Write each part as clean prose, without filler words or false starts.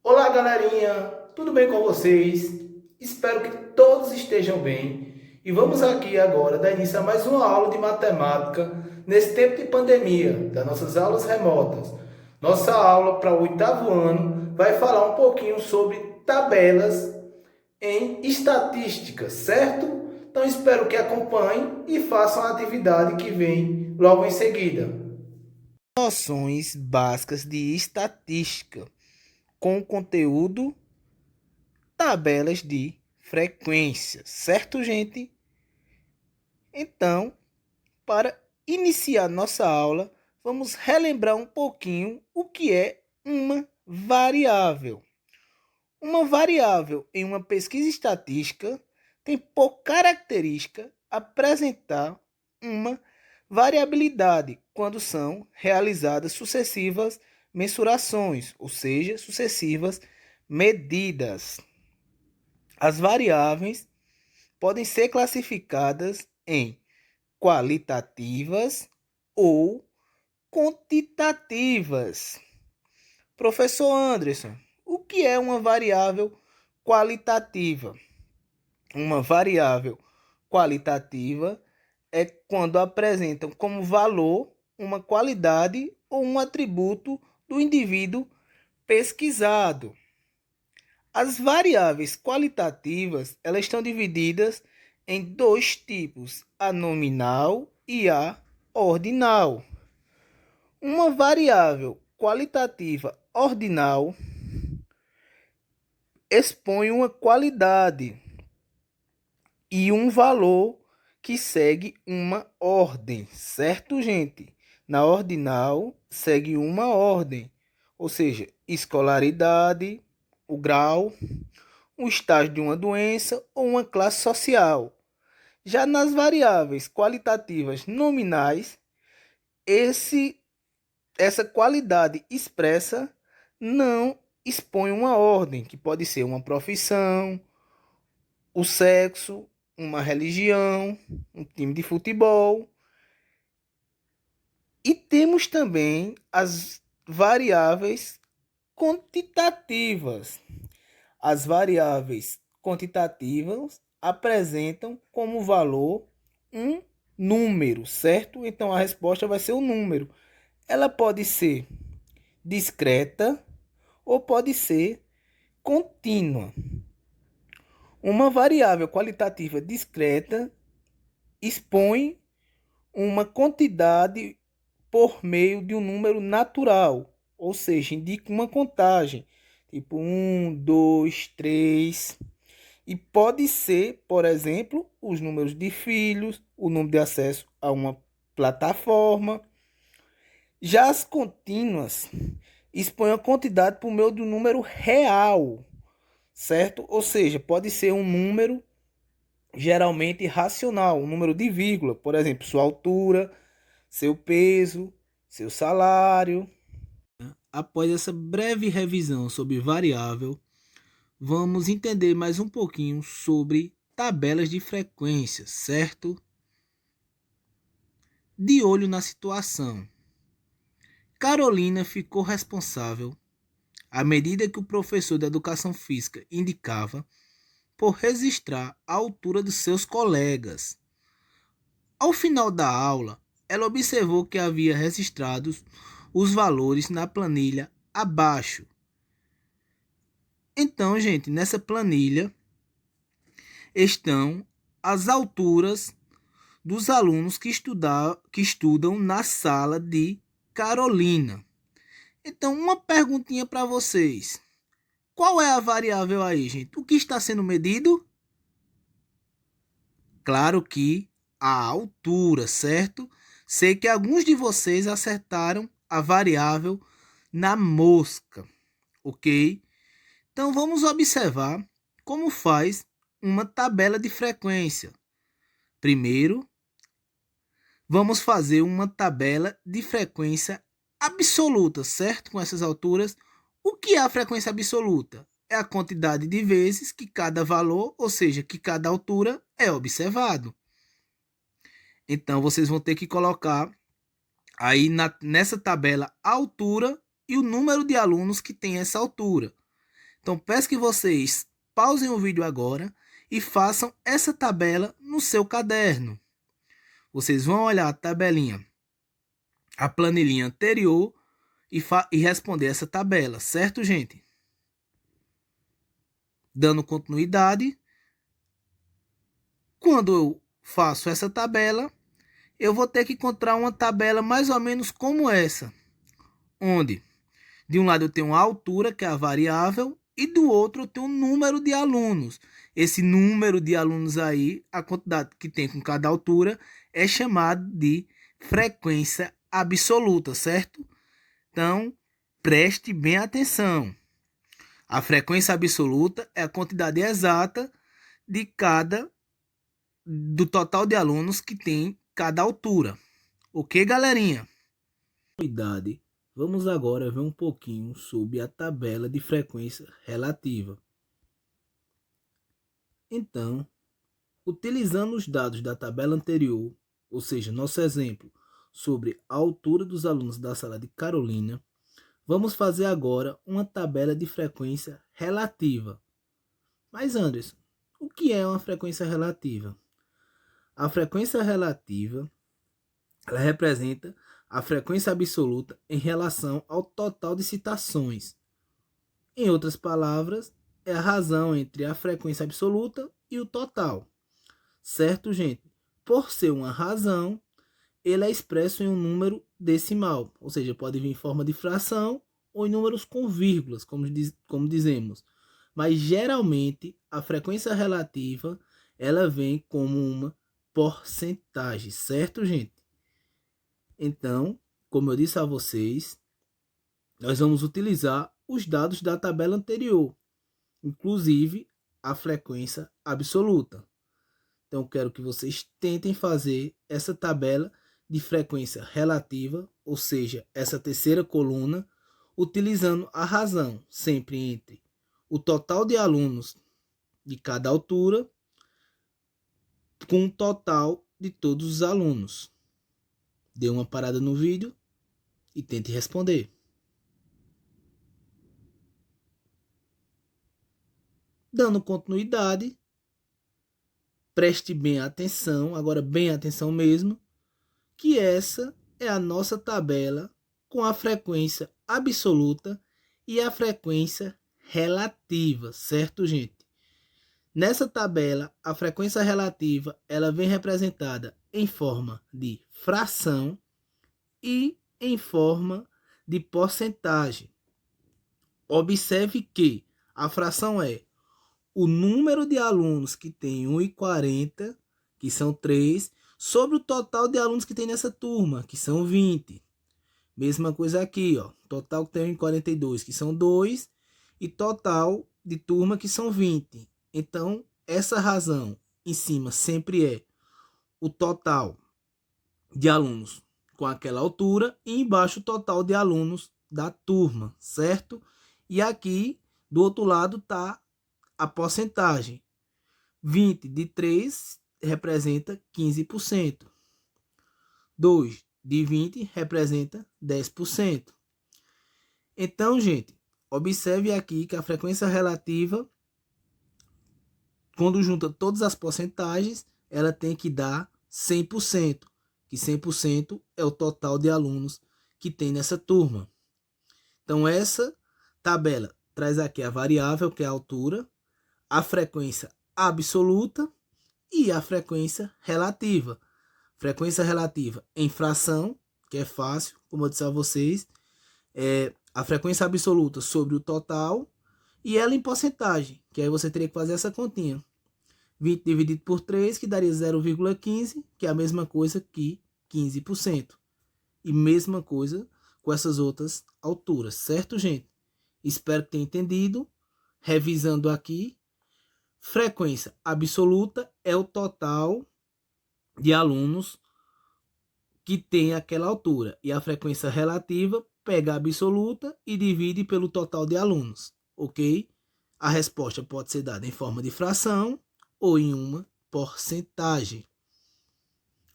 Olá, galerinha! Tudo bem com vocês? Espero que todos estejam bem. E vamos aqui agora dar início a mais uma aula de matemática nesse tempo de pandemia, das nossas aulas remotas. Nossa aula para o oitavo ano vai falar um pouquinho sobre tabelas em estatística, certo? Então espero que acompanhem e façam a atividade que vem logo em seguida. Noções básicas de estatística com conteúdo tabelas de frequência, certo, gente? Então, para iniciar nossa aula, vamos relembrar um pouquinho o que é uma variável. Uma variável em uma pesquisa estatística tem por característica apresentar uma variabilidade quando são realizadas sucessivas mensurações, ou seja, sucessivas medidas. As variáveis podem ser classificadas em qualitativas ou quantitativas. Professor Anderson, o que é uma variável qualitativa? Uma variável qualitativa é quando apresentam como valor uma qualidade ou um atributo do indivíduo pesquisado. As variáveis qualitativas, elas estão divididas em dois tipos, a nominal e a ordinal. Uma variável qualitativa ordinal expõe uma qualidade e um valor que segue uma ordem, certo, gente? Na ordinal, segue uma ordem, ou seja, escolaridade, o grau, o estágio de uma doença ou uma classe social. Já nas variáveis qualitativas nominais, essa qualidade expressa não expõe uma ordem, que pode ser uma profissão, o sexo, uma religião, um time de futebol. E temos também as variáveis quantitativas. As variáveis quantitativas apresentam como valor um número, certo? Então a resposta vai ser o número. Ela pode ser discreta ou pode ser contínua. Uma variável qualitativa discreta expõe uma quantidade por meio de um número natural, ou seja, indica uma contagem, tipo 1, 2, 3. E pode ser, por exemplo, os números de filhos, o número de acesso a uma plataforma. Já as contínuas expõem a quantidade por meio de um número real, certo? Ou seja, pode ser um número geralmente racional, um número de vírgula, por exemplo, sua altura, seu peso, seu salário. Após essa breve revisão sobre variável, vamos entender mais um pouquinho sobre tabelas de frequência, certo? De olho na situação. Carolina ficou responsável, à medida que o professor de educação física indicava, por registrar a altura dos seus colegas. Ao final da aula, ela observou que havia registrados os valores na planilha abaixo. Então, gente, nessa planilha estão as alturas dos alunos que estudam na sala de Carolina. Então, uma perguntinha para vocês. Qual é a variável aí, gente? O que está sendo medido? Claro que a altura, certo? Sei que alguns de vocês acertaram a variável na mosca, ok? Então, vamos observar como faz uma tabela de frequência. Primeiro, vamos fazer uma tabela de frequência absoluta, certo? Com essas alturas. O que é a frequência absoluta? É a quantidade de vezes que cada valor, ou seja, que cada altura é observado. Então, vocês vão ter que colocar aí nessa tabela a altura e o número de alunos que tem essa altura. Então, peço que vocês pausem o vídeo agora e façam essa tabela no seu caderno. Vocês vão olhar a tabelinha, a planilhinha anterior e responder essa tabela, certo, gente? Dando continuidade, quando eu faço essa tabela, eu vou ter que encontrar uma tabela mais ou menos como essa, onde de um lado eu tenho a altura, que é a variável, e do outro eu tenho o número de alunos. Esse número de alunos aí, a quantidade que tem com cada altura, é chamado de frequência absoluta, certo? Então, preste bem atenção. A frequência absoluta é a quantidade exata do total de alunos que tem cada altura. Ok, galerinha? Cuidado. Vamos agora ver um pouquinho sobre a tabela de frequência relativa. Então, utilizando os dados da tabela anterior, ou seja, nosso exemplo sobre a altura dos alunos da sala de Carolina, vamos fazer agora uma tabela de frequência relativa. Mas, Anderson, o que é uma frequência relativa? A frequência relativa, ela representa a frequência absoluta em relação ao total de citações. Em outras palavras, é a razão entre a frequência absoluta e o total. Certo, gente? Por ser uma razão, ele é expresso em um número decimal, ou seja, pode vir em forma de fração ou em números com vírgulas, como dizemos. Mas geralmente a frequência relativa ela vem como uma porcentagem, certo, gente? Então, como eu disse a vocês, nós vamos utilizar os dados da tabela anterior, inclusive a frequência absoluta. Então, eu quero que vocês tentem fazer essa tabela de frequência relativa, ou seja, essa terceira coluna, utilizando a razão, sempre entre o total de alunos de cada altura com o total de todos os alunos. Dê uma parada no vídeo e tente responder. Dando continuidade, preste bem atenção, agora bem atenção mesmo, que essa é a nossa tabela com a frequência absoluta e a frequência relativa, certo, gente? Nessa tabela, a frequência relativa ela vem representada em forma de fração e em forma de porcentagem. Observe que a fração é o número de alunos que tem 1,40, que são 3, sobre o total de alunos que tem nessa turma, que são 20. Mesma coisa aqui, ó. Total que tem 1,42, que são 2, e total de turma que são 20. Então, essa razão em cima sempre é o total de alunos com aquela altura e embaixo o total de alunos da turma, certo? E aqui, do outro lado, está a porcentagem. 20 de 3 representa 15%. 2 de 20 representa 10%. Então, gente, observe aqui que a frequência relativa, quando junta todas as porcentagens, ela tem que dar 100%, que 100% é o total de alunos que tem nessa turma. Então, essa tabela traz aqui a variável, que é a altura, a frequência absoluta e a frequência relativa. Frequência relativa em fração, que é fácil, como eu disse a vocês, é a frequência absoluta sobre o total, e ela em porcentagem, que aí você teria que fazer essa continha. 20 dividido por 3, que daria 0,15, que é a mesma coisa que 15%. E mesma coisa com essas outras alturas, certo, gente? Espero que tenha entendido. Revisando aqui, frequência absoluta é o total de alunos que tem aquela altura. E a frequência relativa pega a absoluta e divide pelo total de alunos, ok? A resposta pode ser dada em forma de fração ou em uma porcentagem.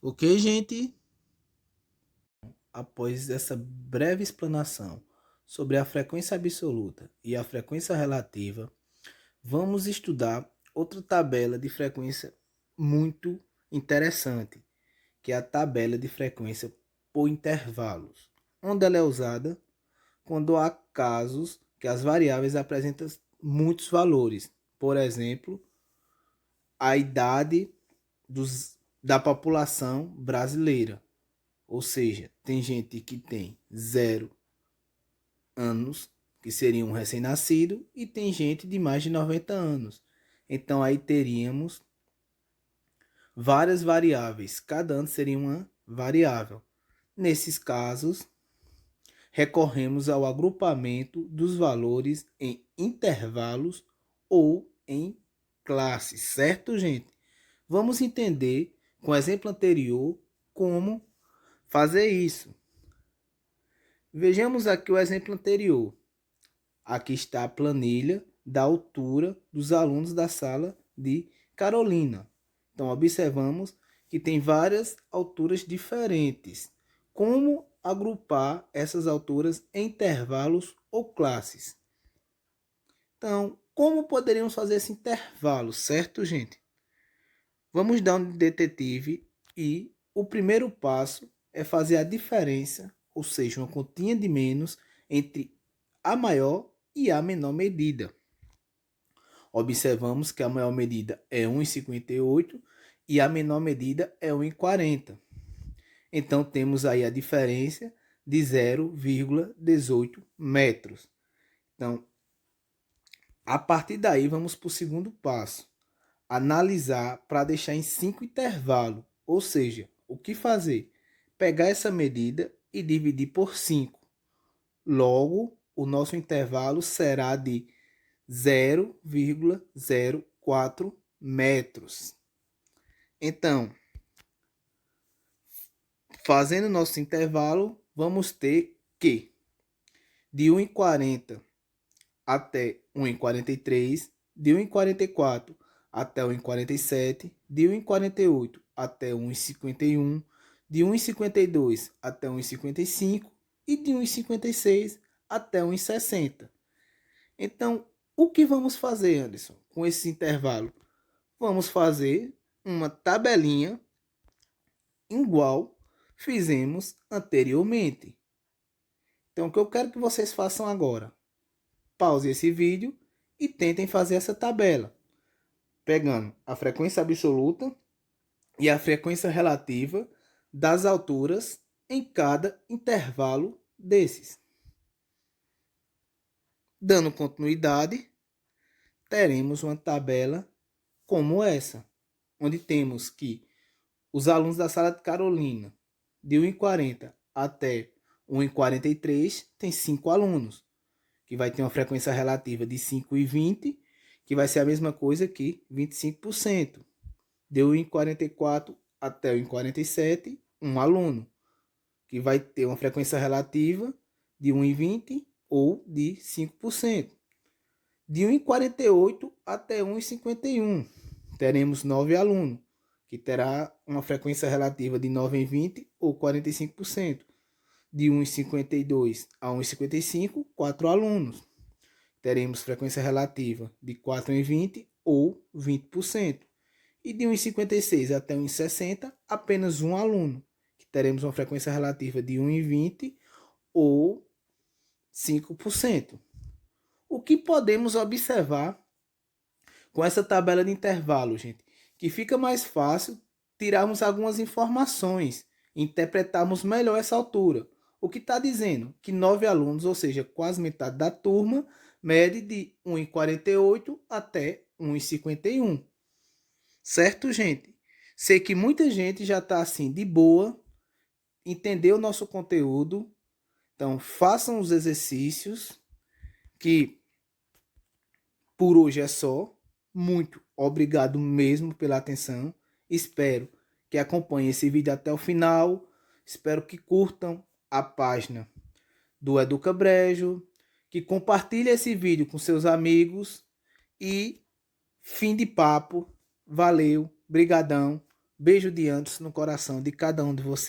Ok, gente? Após essa breve explanação sobre a frequência absoluta e a frequência relativa, vamos estudar outra tabela de frequência muito interessante, que é a tabela de frequência por intervalos, onde ela é usada quando há casos que as variáveis apresentam muitos valores. Por exemplo, a idade da população brasileira. Ou seja, tem gente que tem 0 anos, que seria um recém-nascido, e tem gente de mais de 90 anos. Então aí teríamos várias variáveis, cada ano seria uma variável. Nesses casos, recorremos ao agrupamento dos valores em intervalos ou em classes, certo, gente? Vamos entender com o exemplo anterior como fazer isso. Vejamos aqui o exemplo anterior. Aqui está a planilha da altura dos alunos da sala de Carolina. Então, observamos que tem várias alturas diferentes. Como agrupar essas alturas em intervalos ou classes? Então, como poderíamos fazer esse intervalo, certo, gente? Vamos dar um detetive e o primeiro passo é fazer a diferença, ou seja, uma continha de menos entre a maior e a menor medida. Observamos que a maior medida é 1,58 e a menor medida é 1,40. Então, temos aí a diferença de 0,18 metros. Então, a partir daí, vamos para o segundo passo. Analisar para deixar em 5 intervalos. Ou seja, o que fazer? Pegar essa medida e dividir por 5. Logo, o nosso intervalo será de 0,04 metros. Então, fazendo nosso intervalo, vamos ter que de 1,40 até 1,43, de 1,44 até 1,47, de 1,48 até 1,51, de 1,52 até 1,55 e de 1,56 até 1,60. Então, o que vamos fazer, Anderson, com esse intervalo? Vamos fazer uma tabelinha igual fizemos anteriormente. Então, o que eu quero que vocês façam agora? Pause esse vídeo e tentem fazer essa tabela, pegando a frequência absoluta e a frequência relativa das alturas em cada intervalo desses. Dando continuidade, teremos uma tabela como essa, onde temos que os alunos da sala de Carolina, de 1,40 até 1,43, tem 5 alunos, que vai ter uma frequência relativa de 5,20, que vai ser a mesma coisa que 25%. De 1,44 até 1,47, um aluno, que vai ter uma frequência relativa de 1,20 ou de 5%. De 1,48 até 1,51, teremos 9 alunos, que terá uma frequência relativa de 9,20 ou 45%. De 1,52 a 1,55, 4 alunos. Teremos frequência relativa de 4,20 ou 20%. E de 1,56 até 1,60, apenas um aluno, que teremos uma frequência relativa de 1,20 ou 5%. O que podemos observar com essa tabela de intervalo, gente? Que fica mais fácil tirarmos algumas informações, interpretarmos melhor essa altura. O que está dizendo? Que 9 alunos, ou seja, quase metade da turma, mede de 1,48 até 1,51. Certo, gente? Sei que muita gente já está assim de boa, entendeu o nosso conteúdo. Então, façam os exercícios, que por hoje é só. Muito obrigado mesmo pela atenção. Espero que acompanhem esse vídeo até o final. Espero que curtam a página do Educa Brejo, que compartilhem esse vídeo com seus amigos e fim de papo. Valeu, brigadão, beijo de antes no coração de cada um de vocês.